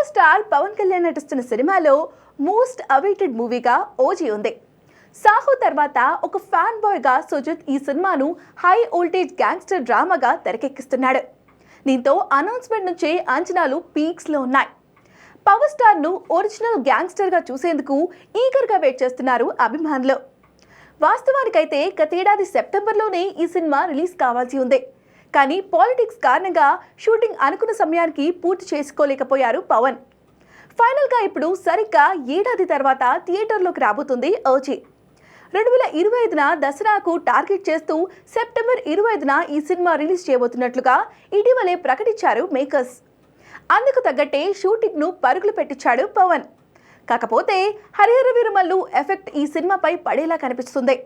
Power star Pawan Kalyan నటిస్తున్న సినిమాలో most awaited మూవీగా OG ఉంది. సాహు తర్వాత ఒక ఫ్యాన్ బాయ్ గా సుజిత్ ఈ సినిమాను హై వోల్టేజ్ గ్యాంగ్స్టర్ డ్రామాగా తెరకెక్కిస్తున్నాడు. దీంతో అనౌన్స్మెంట్ నుంచే అంచనాలు పీక్స్ లో ఉన్నాయి. పవర్ స్టార్ ను ఒరిజినల్ గ్యాంగ్స్టర్ గా చూసేందుకు ఈగర్ గా వెయిట్ చేస్తున్నారు అభిమానులు. వాస్తవానికైతే గతేడాది సెప్టెంబర్లోనే ఈ సినిమా రిలీజ్ కావాల్సి ఉంది. కానీ పాలిటిక్స్ కారణంగా షూటింగ్ అనుకున్న సమయానికి పూర్తి చేసుకోలేకపోయారు పవన్. ఫైనల్ గా ఇప్పుడు సరిగ్గా ఏడాది తర్వాత థియేటర్లోకి రాబోతుంది ఓజీ. 2025న దసరాకు టార్గెట్ చేస్తూ సెప్టెంబర్ 25న ఈ సినిమా రిలీజ్ చేయబోతున్నట్లుగా ఇటీవలే ప్రకటించారు మేకర్స్. అందుకు తగ్గట్టే షూటింగ్ ను పరుగులు పెట్టించాడు పవన్. కాకపోతే హరిహర వీరమల్లు ఎఫెక్ట్ ఈ సినిమాపై పడేలా కనిపిస్తుంది.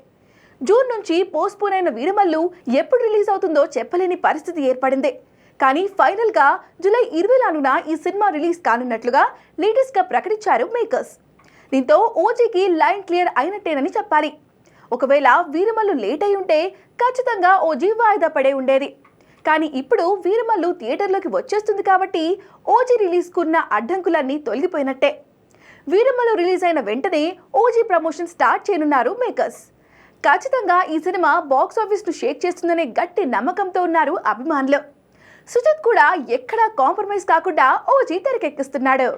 జూన్ నుంచి పోస్ట్పోన్ అయిన వీరమల్లు ఎప్పుడు రిలీజ్ అవుతుందో చెప్పలేని పరిస్థితి ఏర్పడింది. కానీ ఫైనల్ గా జూలై 20న ఈ సినిమా రిలీజ్ కానున్నట్లుగా లేటెస్ట్ గా ప్రకటించారు మేకర్స్. దీంతో ఓజీకి లైన్ క్లియర్ అయినట్టేనని చెప్పాలి. ఒకవేళ వీరమల్లు లేట్ అయి ఉంటే ఖచ్చితంగా ఓజీ వాయిదా పడే ఉండేది. కానీ ఇప్పుడు వీరమల్లు థియేటర్లోకి వచ్చేస్తుంది కాబట్టి ఓజీ రిలీజ్ కున్న అడ్డంకులన్నీ తొలగిపోయినట్టే. వీరమల్లు రిలీజ్ అయిన వెంటనే ఓజీ ప్రమోషన్ స్టార్ట్ చేయనున్నారు మేకర్స్. ఖచ్చితంగా ఈ సినిమా బాక్స్ ఆఫీస్ ను షేక్ చేస్తుందనే గట్టి నమ్మకంతో ఉన్నారు అభిమానులు. సుజిత్ కూడా ఎక్కడా కాంప్రమైజ్ కాకుండా ఓజీ తెరకెక్కిస్తున్నాడు.